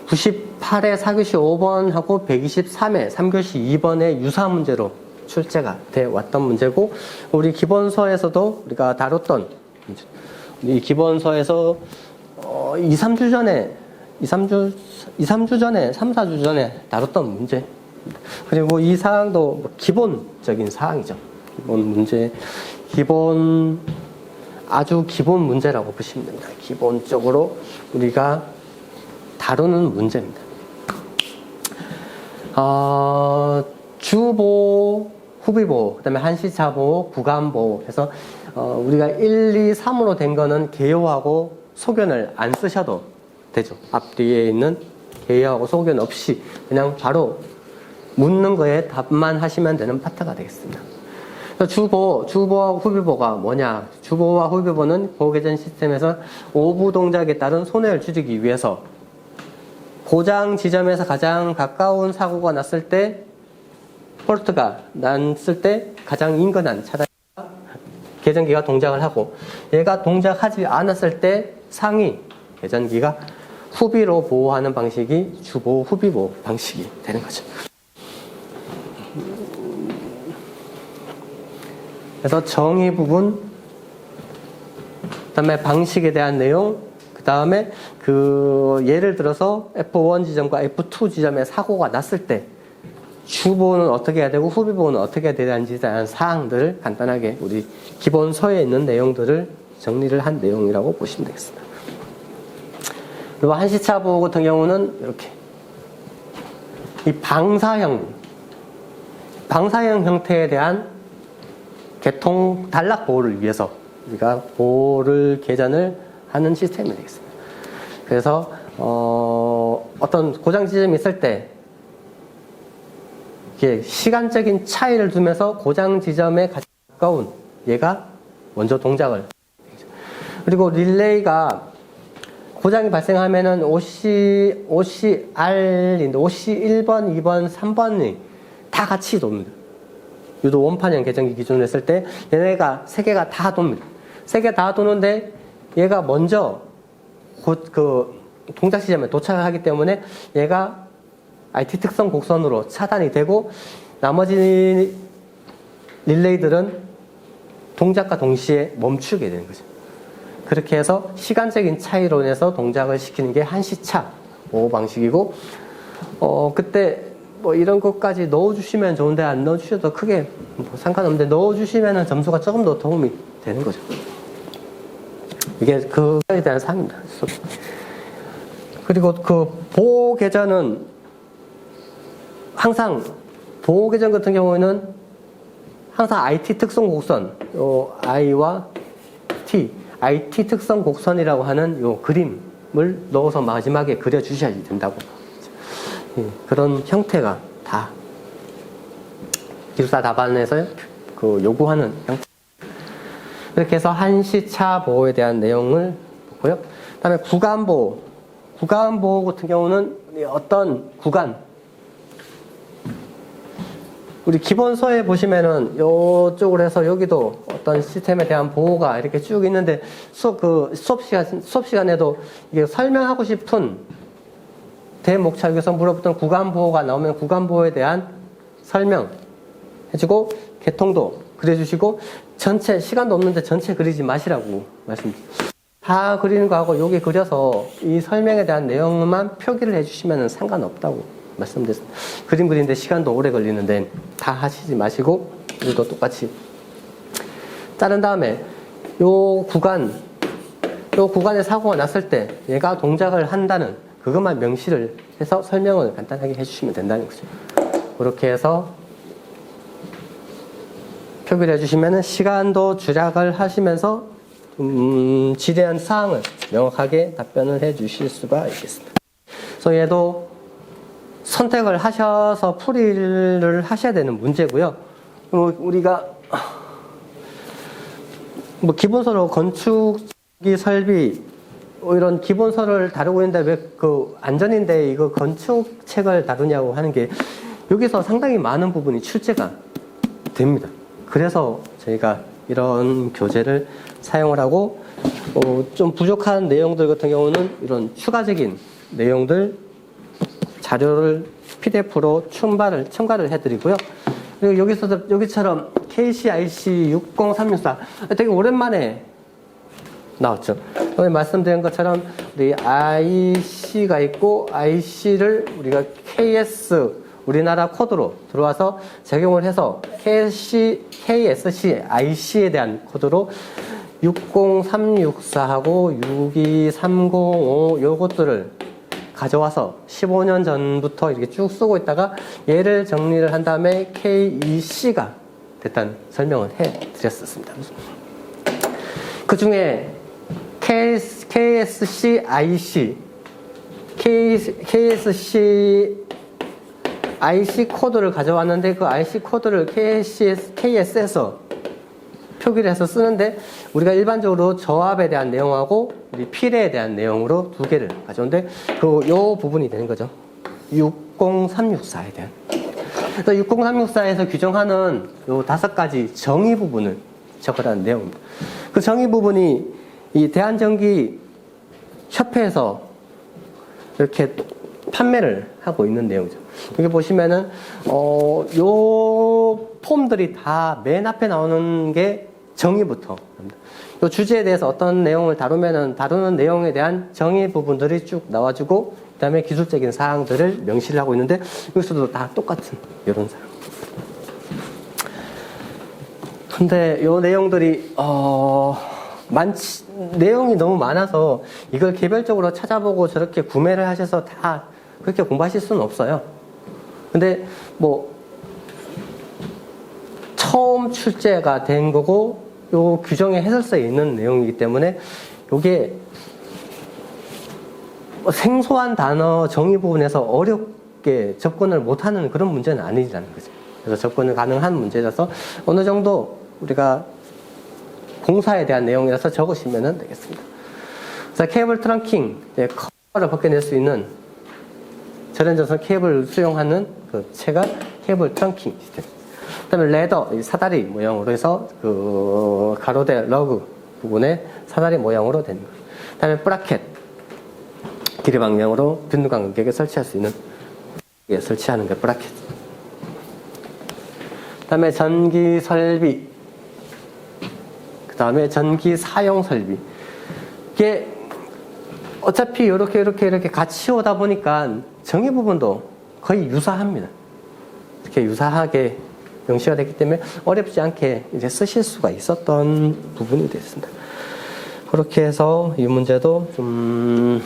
98회 4교시 5번하고 123회 3교시 2번의 유사 문제로 출제가 돼 왔던 문제고, 우리 기본서에서도 우리가 다뤘던 이 기본서에서 2, 3주 전에 3, 4주 전에 다뤘던 문제. 그리고 이 사항도 기본적인 사항이죠. 기본 문제, 아주 기본 문제라고 보시면 됩니다. 기본적으로 우리가 다루는 문제입니다. 주보호, 후비보호, 그 다음에 한시차보호, 구간보호 해서 우리가 1, 2, 3으로 된 거는 개요하고 소견을 안 쓰셔도 되죠. 앞뒤에 있는 개요하고 소견 없이 그냥 바로 묻는 거에 답만 하시면 되는 파트가 되겠습니다. 주보와 후비보가 뭐냐? 주보와 후비보는 보호개전 시스템에서 오부 동작에 따른 손해를 줄이기 위해서 고장 지점에서 가장 가까운 사고가 났을 때, 폴트가 났을 때 가장 인근한 차단기가 개전기가 동작을 하고, 얘가 동작하지 않았을 때 상위 개전기가 후비로 보호하는 방식이 주보호 후비보호 방식이 되는 거죠. 그래서 정의 부분, 그 다음에 방식에 대한 내용, 그 다음에 예를 들어서 F1 지점과 F2 지점에 사고가 났을 때 주보호는 어떻게 해야 되고 후비보호는 어떻게 해야 되는지에 대한 사항들을 간단하게 우리 기본서에 있는 내용들을 정리를 한 내용이라고 보시면 되겠습니다. 그리고 한시차 보호 같은 경우는 이렇게 이 방사형 형태에 대한 개통 단락 보호를 위해서 우리가 보호를 개전을 하는 시스템이 되겠습니다. 그래서 어떤 고장 지점이 있을 때 이게 시간적인 차이를 두면서 고장 지점에 가까운 얘가 먼저 동작을, 그리고 릴레이가 고장이 발생하면은 OCR인데 OC 1번, 2번, 3번이 다 같이 돕니다. 유도 원판형 개전기 기준으로 했을 때 얘네가 세 개가 다 돕니다. 세 개 다 도는데 얘가 먼저 그 동작 지점에 도착을 하기 때문에 얘가 IT 특성 곡선으로 차단이 되고, 나머지 릴레이들은 동작과 동시에 멈추게 되는 거죠. 그렇게 해서 시간적인 차이로 인해서 동작을 시키는 게 한시차 보호 방식이고, 그때 뭐 이런 것까지 넣어주시면 좋은데 안 넣어주셔도 크게 상관없는데 넣어주시면 점수가 조금 더 도움이 되는 거죠. 이게 그거에 대한 사항입니다. 그리고 그 보호 계좌는 항상 보호 계좌 같은 경우에는 항상 IT 특성 곡선, 요 I와 T, IT 특성 곡선이라고 하는 요 그림을 넣어서 마지막에 그려주셔야 된다고. 그런 형태가 다 기숙사 답안에서 그 요구하는 형태. 이렇게 해서 한시차 보호에 대한 내용을 보고요. 그다음에 구간보호. 구간보호 같은 경우는 어떤 구간, 우리 기본서에 보시면은 요쪽으로 해서 여기도 어떤 시스템에 대한 보호가 이렇게 쭉 있는데 수업 시간에도 이게 설명하고 싶은 대목차에서 물어봤던 구간보호가 나오면 구간보호에 대한 설명 해주고, 개통도 그려주시고, 전체 시간도 없는데 전체 그리지 마시라고 말씀드립니다. 다 그리는 거하고 여기 그려서 이 설명에 대한 내용만 표기를 해주시면 상관없다고 말씀드렸습니다. 그림 그리는데 시간도 오래 걸리는데 다 하시지 마시고, 이것도 똑같이 자른 다음에 요 구간에 사고가 났을 때 얘가 동작을 한다는 그것만 명시를 해서 설명을 간단하게 해주시면 된다는 거죠. 그렇게 해서 표기를 해주시면 시간도 절약을 하시면서 지대한 사항을 명확하게 답변을 해 주실 수가 있겠습니다. 그래서 얘도 선택을 하셔서 풀이를 하셔야 되는 문제고요. 우리가 뭐 기본서로 건축기 설비 이런 기본서를 다루고 있는데 왜 그 안전인데 이거 건축책을 다루냐고 하는 게 여기서 상당히 많은 부분이 출제가 됩니다. 그래서 저희가 이런 교재를 사용을 하고 좀 부족한 내용들 같은 경우는 이런 추가적인 내용들 자료를 PDF로 첨가를 해드리고요. 그리고 여기처럼 KCIC 60364 되게 오랜만에 나왔죠. 오늘 말씀드린 것처럼 우리 IC가 있고 IC를 우리가 KS 우리나라 코드로 들어와서 적용을 해서 KSC IC에 대한 코드로 60364하고 62305 요것들을 가져와서 15년 전부터 이렇게 쭉 쓰고 있다가 얘를 정리를 한 다음에 KEC가 됐다는 설명을 해드렸었습니다. 그 중에 KSC IC 코드를 가져왔는데 그 IC 코드를 KS에서 표기를 해서 쓰는데 우리가 일반적으로 저압에 대한 내용하고 우리 필에 대한 내용으로 두 개를 가져오는데 요 부분이 되는 거죠. 60364에 대한. 그래서 60364에서 규정하는 요 5가지 정의 부분을 적으라는 내용입니다. 그 정의 부분이 이 대한전기 협회에서 이렇게 판매를 하고 있는 내용이죠. 여기 보시면은 요 폼들이 다 맨 앞에 나오는 게 정의부터 요 주제에 대해서 어떤 내용을 다루면은 다루는 내용에 대한 정의 부분들이 쭉 나와주고 그다음에 기술적인 사항들을 명시를 하고 있는데 여기서도 다 똑같은 이런 사항. 근데 요 내용들이 내용이 너무 많아서 이걸 개별적으로 찾아보고 저렇게 구매를 하셔서 다 그렇게 공부하실 수는 없어요. 근데 뭐 처음 출제가 된 거고 요 규정의 해설서에 있는 내용이기 때문에 요게 생소한 단어 정의 부분에서 어렵게 접근을 못하는 그런 문제는 아니라는 거죠. 그래서 접근을 가능한 문제라서 어느 정도 우리가 공사에 대한 내용이라서 적으시면 되겠습니다. 그래서 케이블 트렁킹, 커버를 벗겨낼 수 있는 절연전선 케이블을 수용하는 그 체가 케이블 트렁킹 시스템. 그 다음에 레더, 사다리 모양으로 해서 그 가로대 러그 부분에 사다리 모양으로 된 거. 그 다음에 브라켓, 길이 방향으로 빈도 간격에 설치할 수 있는 설치하는 게 브라켓. 그 다음에 전기 설비, 그 다음에 전기 사용 설비. 이게 어차피 이렇게 같이 오다 보니까 정의 부분도 거의 유사합니다. 이렇게 유사하게 명시가 됐기 때문에 어렵지 않게 이제 쓰실 수가 있었던 부분이 됐습니다. 그렇게 해서 이 문제도 좀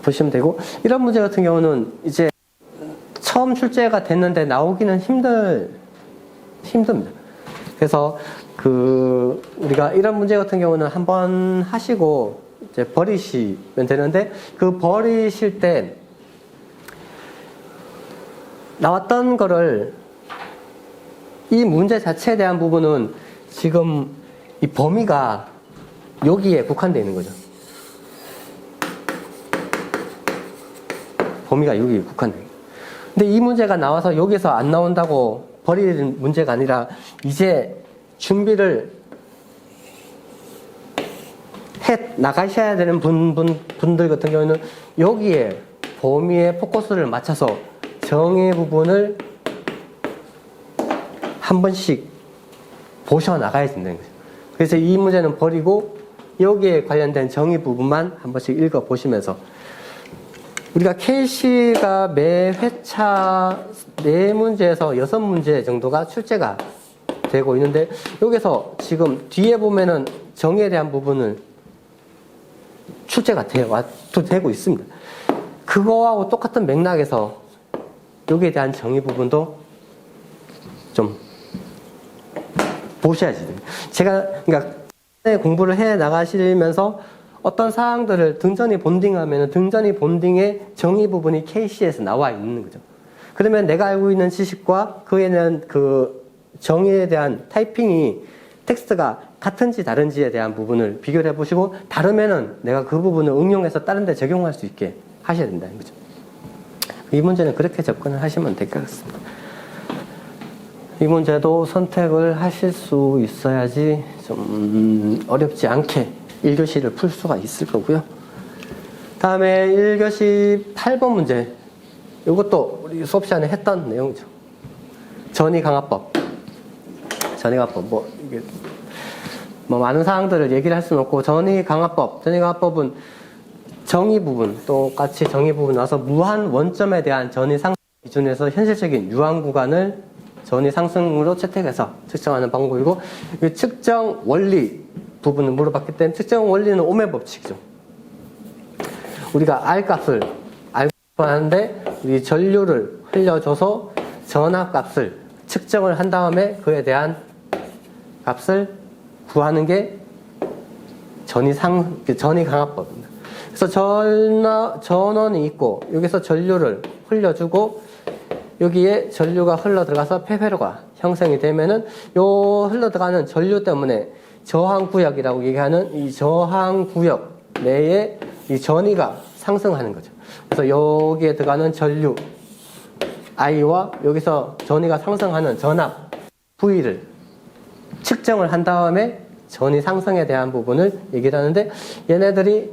보시면 되고, 이런 문제 같은 경우는 이제 처음 출제가 됐는데 나오기는 힘듭니다. 그래서 우리가 이런 문제 같은 경우는 한번 하시고 이제 버리시면 되는데, 그 버리실 때 나왔던 거를 이 문제 자체에 대한 부분은 지금 이 범위가 여기에 국한되어 있는 거죠. 범위가 여기에 국한되어 있는 거죠. 근데 이 문제가 나와서 여기서 안 나온다고 버리는 문제가 아니라 이제 준비를 해 나가셔야 되는 분들 같은 경우는 여기에 범위에 포커스를 맞춰서 정의 부분을 한 번씩 보셔 나가야 된다는 거죠. 그래서 이 문제는 버리고 여기에 관련된 정의 부분만 한 번씩 읽어 보시면서, 우리가 KC가 매 회차 4문제에서 6문제 정도가 출제가 되고 있는데, 여기서 지금 뒤에 보면은 정의에 대한 부분을 출제가 되고 있습니다. 그거하고 똑같은 맥락에서 여기에 대한 정의 부분도 좀 보셔야지 돼요. 제가 그러니까 공부를 해 나가시면서 어떤 사항들을 등전이 본딩하면 등전이 본딩의 정의 부분이 KC에서 나와 있는 거죠. 그러면 내가 알고 있는 지식과 그에 대한 그 정의에 대한 타이핑이 텍스트가 같은지 다른지에 대한 부분을 비교를 해보시고 다르면은 내가 그 부분을 응용해서 다른 데 적용할 수 있게 하셔야 된다는 거죠. 이 문제는 그렇게 접근을 하시면 될 것 같습니다. 이 문제도 선택을 하실 수 있어야지 좀 어렵지 않게 1교시를 풀 수가 있을 거고요. 다음에 1교시 8번 문제. 이것도 우리 수업 시간에 했던 내용이죠. 전이강화법. 전이강화법. 이게 많은 사항들을 얘기를 할 수는 없고, 전이강화법은 정의 부분, 똑같이 정의 부분 나와서 무한 원점에 대한 전이 상승 기준에서 현실적인 유한 구간을 전이 상승으로 채택해서 측정하는 방법이고, 이 측정 원리 부분을 물어봤기 때문에 측정 원리는 오메 법칙이죠. 우리가 R값을 알고 하는데 우리 전류를 흘려줘서 전압값을 측정을 한 다음에 그에 대한 값을 구하는 게 전이강화법입니다. 그래서 전원이 있고 여기서 전류를 흘려주고 여기에 전류가 흘러 들어가서 폐회로가 형성이 되면은 요 흘러 들어가는 전류 때문에 저항구역이라고 얘기하는 이 저항구역 내에 이 전위가 상승하는 거죠. 그래서 여기에 들어가는 전류 I와 여기서 전위가 상승하는 전압 V를 측정을 한 다음에 전위 상승에 대한 부분을 얘기를 하는데, 얘네들이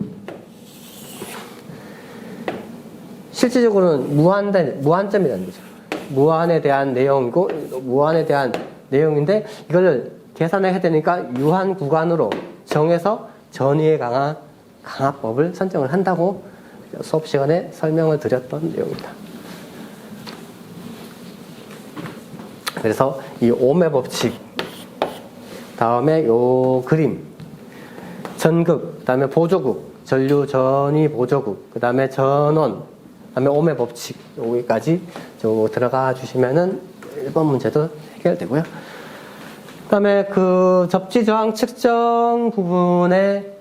실질적으로는 무한점이라는 거죠. 무한에 대한 내용이고, 무한에 대한 내용인데, 이걸 계산을 해야 되니까 유한 구간으로 정해서 전위에 강한 강화법을 선정을 한다고 수업 시간에 설명을 드렸던 내용입니다. 그래서 이 오메 법칙, 다음에 요 그림, 전극, 그 다음에 보조국, 전류 전위 보조국, 그 다음에 전원, 그 다음에 오메 법칙, 여기까지 들어가 주시면은 1번 문제도 해결되고요. 그 다음에 그 접지 저항 측정 부분에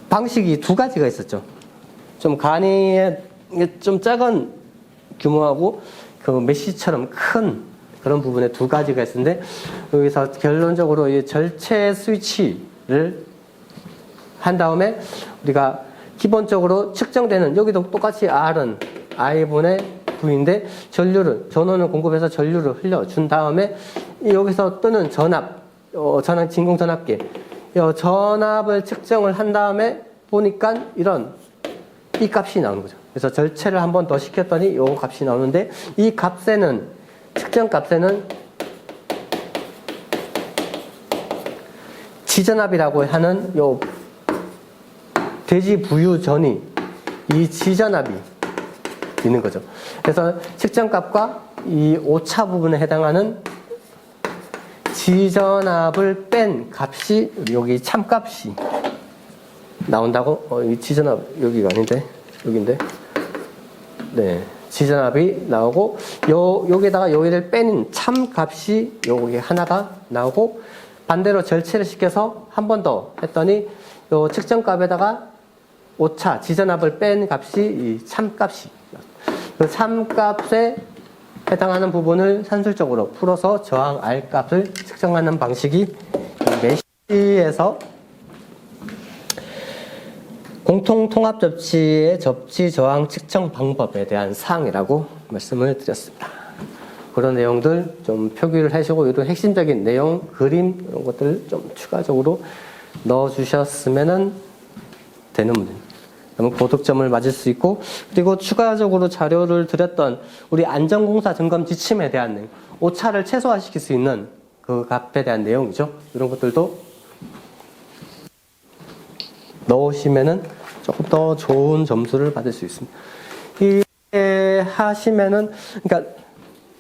방식이 두 가지가 있었죠. 좀 간이 좀 작은 규모하고 그 메시처럼 큰 그런 부분에 두 가지가 있었는데, 여기서 결론적으로 이 절체 스위치를 한 다음에 우리가 기본적으로 측정되는, 여기도 똑같이 R은 I분의 V인데 전원을 공급해서 전류를 흘려준 다음에 여기서 뜨는 전압 진공 전압계, 전압을 측정을 한 다음에 보니까 이 값이 나오는 거죠. 그래서 절체를 한 번 더 시켰더니 이 값이 나오는데, 이 값에는 측정 값에는 지전압이라고 하는 요 대지 부유 전이 이 지전압이 있는 거죠. 그래서 측정 값과 이 오차 부분에 해당하는 지전압을 뺀 값이 여기 참값이 나온다고. 이 지전압 여기가 아닌데 여기인데, 네, 지전압이 나오고 여기다가 여기를 뺀 참값이 여기 하나가 나오고, 반대로 절체를 시켜서 한 번 더 했더니 요 측정값에다가 오차 지전압을 뺀 값이 이 참값이, 그 참값에 해당하는 부분을 산술적으로 풀어서 저항 R값을 측정하는 방식이 메시에서 공통 통합 접지의 접지 저항 측정 방법에 대한 사항이라고 말씀을 드렸습니다. 그런 내용들 좀 표기를 하시고, 이런 핵심적인 내용, 그림 이런 것들을 좀 추가적으로 넣어 주셨으면 되는 문제입니다. 그러면 고득점을 맞을 수 있고, 그리고 추가적으로 자료를 드렸던 우리 안전공사 점검 지침에 대한 내용, 오차를 최소화시킬 수 있는 그 값에 대한 내용이죠. 이런 것들도 넣으시면은 조금 더 좋은 점수를 받을 수 있습니다. 이렇게 하시면은, 그러니까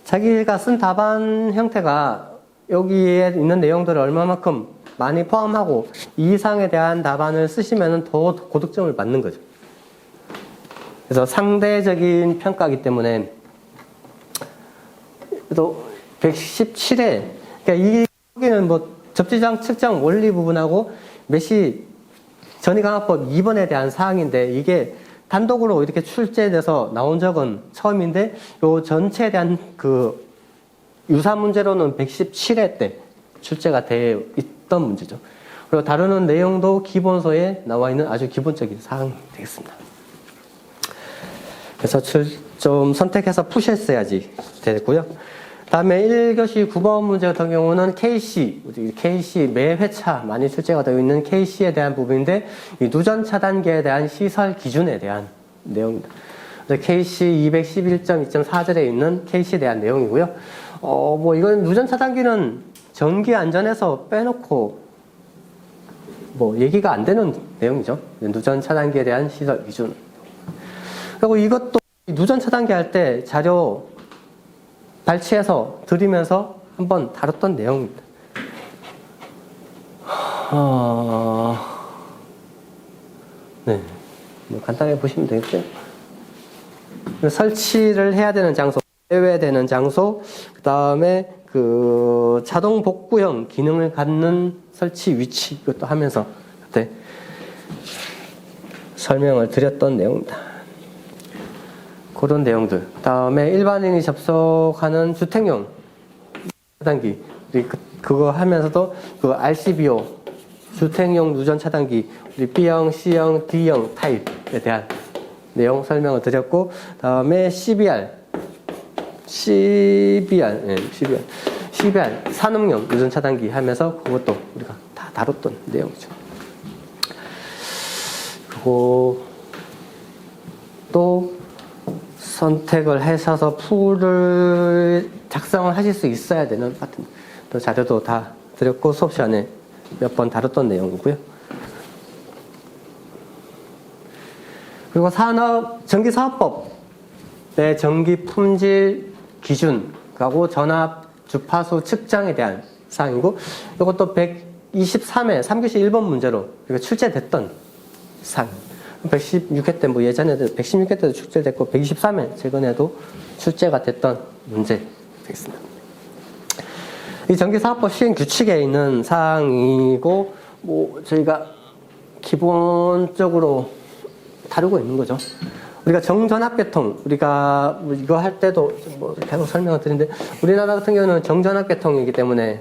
자기가 쓴 답안 형태가 여기에 있는 내용들을 얼마만큼 많이 포함하고 이 이상에 대한 답안을 쓰시면은 더 고득점을 받는 거죠. 그래서 상대적인 평가이기 때문에 또 117회, 그러니까 여기는 뭐 접지장 측정 원리 부분하고 메시 전이강화법 2번에 대한 사항인데 이게 단독으로 이렇게 출제돼서 나온 적은 처음인데 요 전체에 대한 그 유사 문제로는 117회 때 출제가 되어 있던 문제죠. 그리고 다루는 내용도 기본서에 나와 있는 아주 기본적인 사항이 되겠습니다. 그래서 좀 선택해서 푸셨어야지 되고요. 다음에 1교시 9번 문제 같은 경우는 KC 매 회차 많이 출제가 되어 있는 KC에 대한 부분인데 이 누전 차단기에 대한 시설 기준에 대한 내용입니다. KC 211.2.4절에 있는 KC에 대한 내용이고요. 뭐 이건 누전 차단기는 전기 안전에서 빼놓고 뭐 얘기가 안 되는 내용이죠. 누전 차단기에 대한 시설 기준. 그리고 이것도 누전 차단기 할 때 자료 발췌해서 드리면서 한번 다뤘던 내용입니다. 네, 뭐 간단하게 보시면 되겠고요. 설치를 해야 되는 장소, 제외되는 장소, 그 다음에 그 자동 복구형 기능을 갖는 설치 위치 이것도 하면서 그때 설명을 드렸던 내용입니다. 그런 내용들. 다음에 일반인이 접속하는 주택용 차단기 우리 그거 하면서도 그 RCBO 주택용 누전 차단기 우리 B형, C형, D형 타입에 대한 내용 설명을 드렸고 다음에 CBR 산업용 누전 차단기 하면서 그것도 우리가 다 다뤘던 내용이죠. 그리고 또 선택을 하셔서 풀을 작성을 하실 수 있어야 되는 같은 또 자료도 다 드렸고 수업 시간에 몇 번 다뤘던 내용이고요. 그리고 전기사업법의 전기 품질 기준하고 전압 주파수 측정에 대한 사항이고 이것도 123회 3교시 1번 문제로 출제됐던 사항입니다. 116회 때, 뭐 예전에도 116회 때도 출제됐고, 123회 최근에도 출제가 됐던 문제 되겠습니다. 이 전기사업법 시행 규칙에 있는 사항이고, 뭐 저희가 기본적으로 다루고 있는 거죠. 우리가 정전압계통, 우리가 뭐 이거 할 때도 뭐 계속 설명을 드리는데, 우리나라 같은 경우는 정전압계통이기 때문에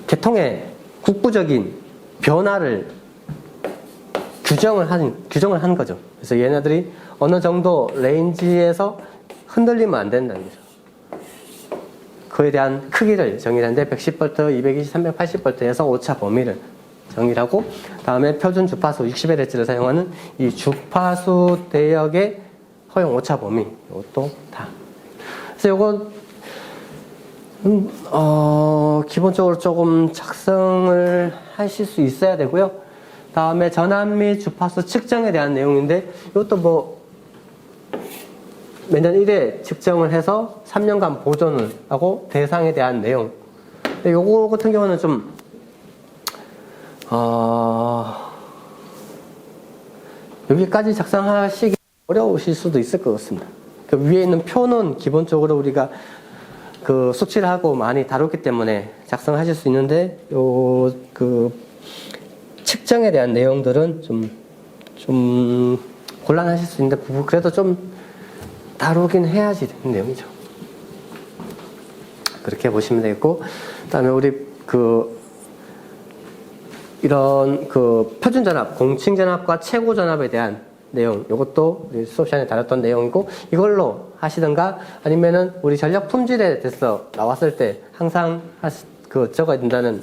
계통의 국부적인 변화를 규정을 한 거죠. 그래서 얘네들이 어느 정도 레인지에서 흔들리면 안 된다는 거죠. 그에 대한 크기를 정의하는데 110V, 220, 380V에서 오차 범위를 정의하고 다음에 표준 주파수 60Hz를 사용하는 이 주파수 대역의 허용 오차 범위 이것도 다. 그래서 요거 기본적으로 조금 작성을 하실 수 있어야 되고요. 다음에 전압 및 주파수 측정에 대한 내용인데 이것도 뭐 매년 1회 측정을 해서 3년간 보존을 하고 대상에 대한 내용. 근데 요거 같은 경우는 좀 여기까지 작성하시기 어려우실 수도 있을 것 같습니다. 그 위에 있는 표는 기본적으로 우리가 그 수치를 하고 많이 다뤘기 때문에 작성하실 수 있는데 그 측정에 대한 내용들은 좀 곤란하실 수 있는데 그래도 좀 다루긴 해야지 되는 내용이죠. 그렇게 보시면 되겠고 그다음에 우리 이런 표준 전압, 공칭 전압과 최고 전압에 대한 내용, 이것도 우리 수업 시간에 다뤘던 내용이고 이걸로 하시든가 아니면은 우리 전력 품질에 대해서 나왔을 때 항상 적어야 된다는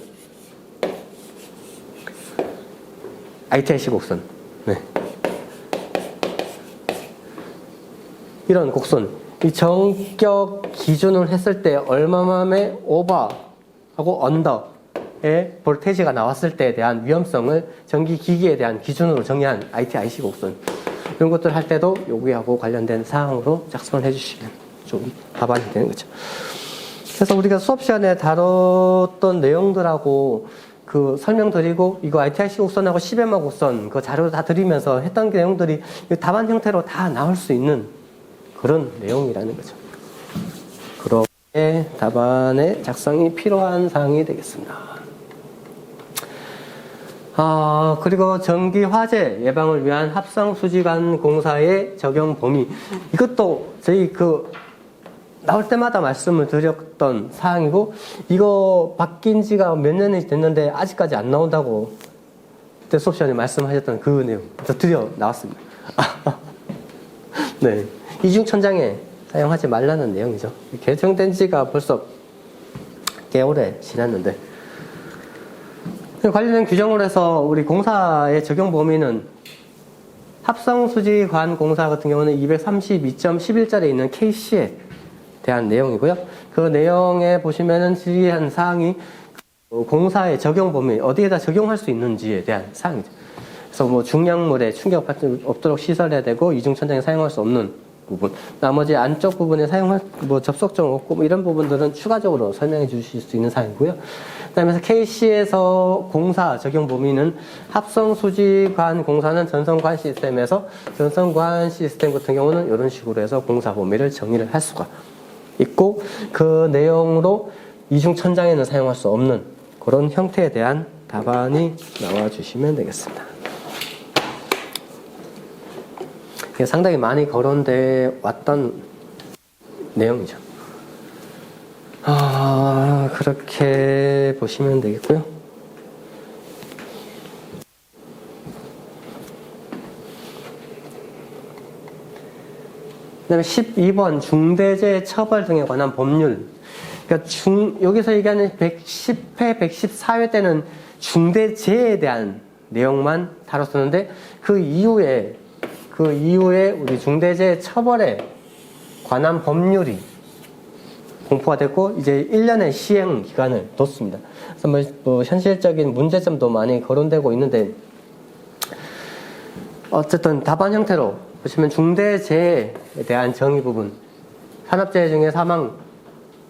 ITIC 곡선. 네. 이런 곡선. 이 정격 기준을 했을 때 얼마만에 오버하고 언더의 볼테이지가 나왔을 때에 대한 위험성을 전기기기에 대한 기준으로 정의한 ITIC 곡선. 이런 것들 할 때도 여기하고 관련된 사항으로 작성을 해주시면 좀 답안이 되는 거죠. 그래서 우리가 수업 시간에 다뤘던 내용들하고 설명드리고 이거 ITIC 곡선하고 10M 곡선 그 자료 다 드리면서 했던 내용들이 답안 형태로 다 나올 수 있는 그런 내용이라는 거죠. 그렇게 답안의 작성이 필요한 사항이 되겠습니다. 그리고 전기 화재 예방을 위한 합성 수지관 공사의 적용 범위. 이것도 저희 나올 때마다 말씀을 드렸던 사항이고, 이거 바뀐 지가 몇 년이 됐는데 아직까지 안 나온다고 그때 수업 시간에 말씀하셨던 그 내용. 드디어 나왔습니다. 네. 이중천장에 사용하지 말라는 내용이죠. 개정된 지가 벌써 꽤 오래 지났는데, 관련된 규정을 해서 우리 공사의 적용 범위는 합성수지관 공사 같은 경우는 232.11절에 있는 K시에 대한 내용이고요. 그 내용에 보시면은 질의한 사항이 공사의 적용 범위, 어디에다 적용할 수 있는지에 대한 사항이죠. 그래서 뭐 중량물에 충격받지 없도록 시설해야 되고, 이중천장에 사용할 수 없는 부분, 나머지 안쪽 부분에 사용할 접속점 없고 뭐 이런 부분들은 추가적으로 설명해 주실 수 있는 사항이고요. 그다음에 KC에서 공사 적용 범위는 합성수지관 공사는 전선관 시스템에서, 전선관 시스템 같은 경우는 이런 식으로 해서 공사 범위를 정의를 할 수가 있고, 그 내용으로 이중천장에는 사용할 수 없는 그런 형태에 대한 답안이 나와주시면 되겠습니다. 이게 상당히 많이 거론돼 왔던 내용이죠. 그렇게 보시면 되겠고요. 그 다음에 12번 중대재해 처벌 등에 관한 법률. 그러니까 여기서 얘기하는 110회, 114회 때는 중대재해에 대한 내용만 다뤘었는데, 그 이후에 우리 중대재해 처벌에 관한 법률이 공포가 됐고, 이제 1년의 시행 기간을 뒀습니다. 그래서 뭐 현실적인 문제점도 많이 거론되고 있는데, 어쨌든 답안 형태로 보시면 중대재해에 대한 정의 부분, 산업재해 중에 사망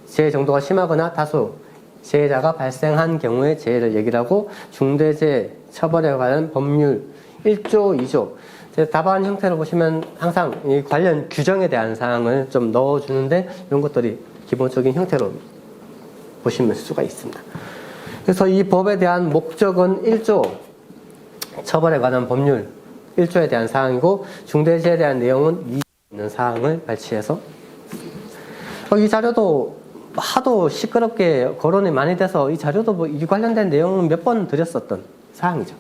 재해 정도가 심하거나 다수 재해자가 발생한 경우의 재해를 얘기를 하고, 중대재해 처벌에 관한 법률 1조, 2조. 답안 형태로 보시면 항상 이 관련 규정에 대한 사항을 좀 넣어주는데, 이런 것들이 기본적인 형태로 보시면 수가 있습니다. 그래서 이 법에 대한 목적은 1조 처벌에 관한 법률 1조에 대한 사항이고, 중대재해에 대한 내용은 2조에 있는 사항을 발췌해서, 이 자료도 하도 시끄럽게 거론이 많이 돼서 이 자료도 이 관련된 내용은 몇 번 드렸었던 사항이죠.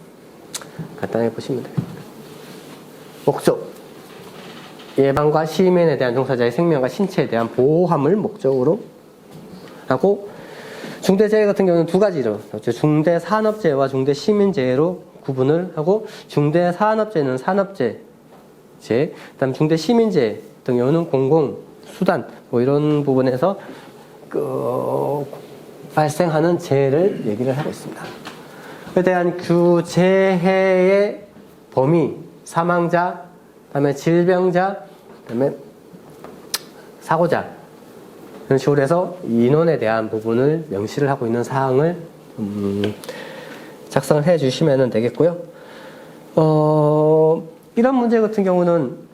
간단하게 보시면 됩니다. 목적, 예방과 시민에 대한 종사자의 생명과 신체에 대한 보호함을 목적으로 하고, 중대재해 같은 경우는 두 가지로, 중대산업재해와 중대시민재해로 구분을 하고, 중대산업재해는 산업재해, 그다음 중대시민재해 같은 경우는 공공수단 뭐 이런 부분에서 발생하는 재해를 얘기를 하고 있습니다. 그에 대한 재해의 범위, 사망자, 그다음에 질병자, 그다음에 사고자, 이런 식으로 해서 인원에 대한 부분을 명시를 하고 있는 사항을 작성을 해 주시면 되겠고요. 이런 문제 같은 경우는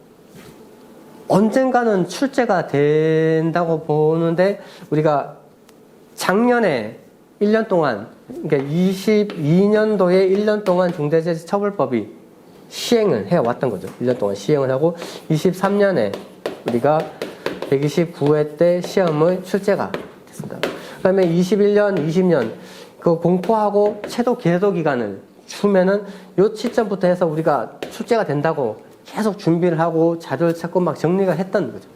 언젠가는 출제가 된다고 보는데, 우리가 작년에 1년 동안, 그러니까 22년도에 1년 동안 중대재해처벌법이 시행을 해왔던 거죠. 1년 동안 시행을 하고, 23년에 우리가 129회 때 시험을 출제가 됐습니다. 그 다음에 21년, 20년, 그 공포하고 채도 계도 기간을 주면은 요 시점부터 해서 우리가 출제가 된다고 계속 준비를 하고 자료를 찾고 막 정리가 했던 거죠.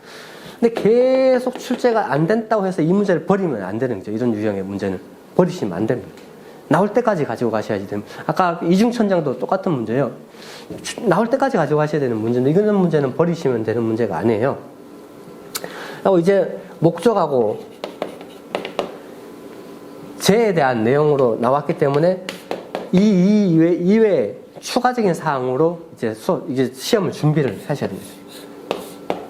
근데 계속 출제가 안 된다고 해서 이 문제를 버리면 안 되는 거죠. 이런 유형의 문제는 버리시면 안 됩니다. 나올 때까지 가지고 가셔야지 됩니다. 아까 이중천장도 똑같은 문제예요. 나올 때까지 가지고 가셔야 되는 문제인데, 이런 문제는 버리시면 되는 문제가 아니에요. 그리고 이제 목적하고 재에 대한 내용으로 나왔기 때문에 이 이외에 추가적인 사항으로 이제 시험을 준비를 하셔야 됩니다.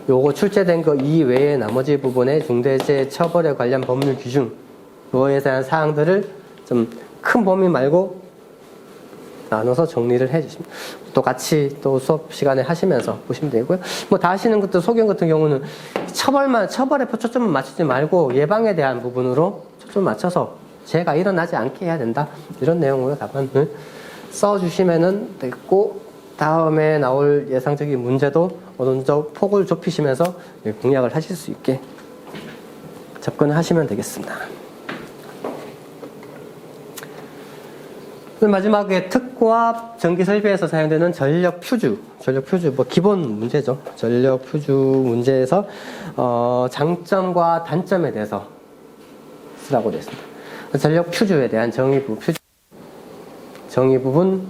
요거 출제된 거 이외에 나머지 부분에 중대재해 처벌에 관련 법률 규정, 그거에 대한 사항들을 좀 큰 범위 말고 나눠서 정리를 해주십니다. 또 같이 또 수업 시간에 하시면서 보시면 되고요. 뭐 다 하시는 것도 소견 같은 경우는 처벌에 초점을 맞추지 말고 예방에 대한 부분으로 초점을 맞춰서 재해가 일어나지 않게 해야 된다. 이런 내용으로 답안을 써주시면 되겠고, 다음에 나올 예상적인 문제도 어느 정도 폭을 좁히시면서 공략을 하실 수 있게 접근을 하시면 되겠습니다. 마지막에 특과 전기 설비에서 사용되는 전력 퓨즈 뭐 기본 문제죠. 전력 퓨즈 문제에서 장점과 단점에 대해서 쓰라고 되어 있습니다. 전력 퓨즈에 대한 정의 부분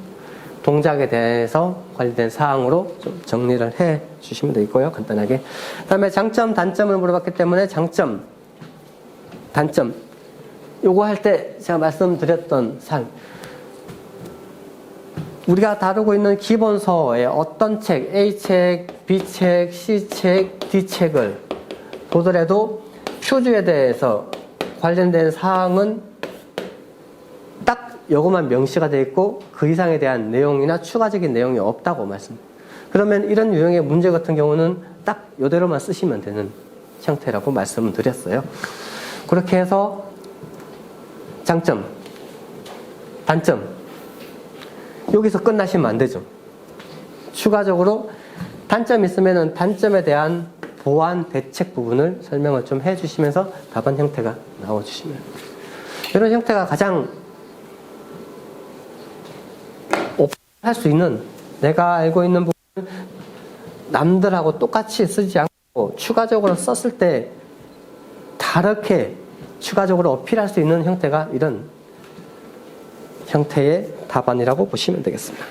동작에 대해서 관련된 사항으로 좀 정리를 해 주시면 되고요. 간단하게. 그 다음에 장점, 단점을 물어봤기 때문에 장점, 단점 요거 할 때 제가 말씀드렸던 사항, 우리가 다루고 있는 기본서의 어떤 책, A책, B책, C책, D책을 보더라도 퓨즈에 대해서 관련된 사항은 딱 요것만 명시가 되어 있고 그 이상에 대한 내용이나 추가적인 내용이 없다고 말씀드립니다. 그러면 이런 유형의 문제 같은 경우는 딱 요대로만 쓰시면 되는 형태라고 말씀을 드렸어요. 그렇게 해서 장점, 단점 여기서 끝나시면 안 되죠. 추가적으로 단점이 있으면 단점에 대한 보완 대책 부분을 설명을 좀 해주시면서 답안 형태가 나와주시면, 이런 형태가 가장 할 수 있는, 내가 알고 있는 부분을 남들하고 똑같이 쓰지 않고 추가적으로 썼을 때 다르게 추가적으로 어필할 수 있는 형태가 이런 형태의 답안이라고 보시면 되겠습니다.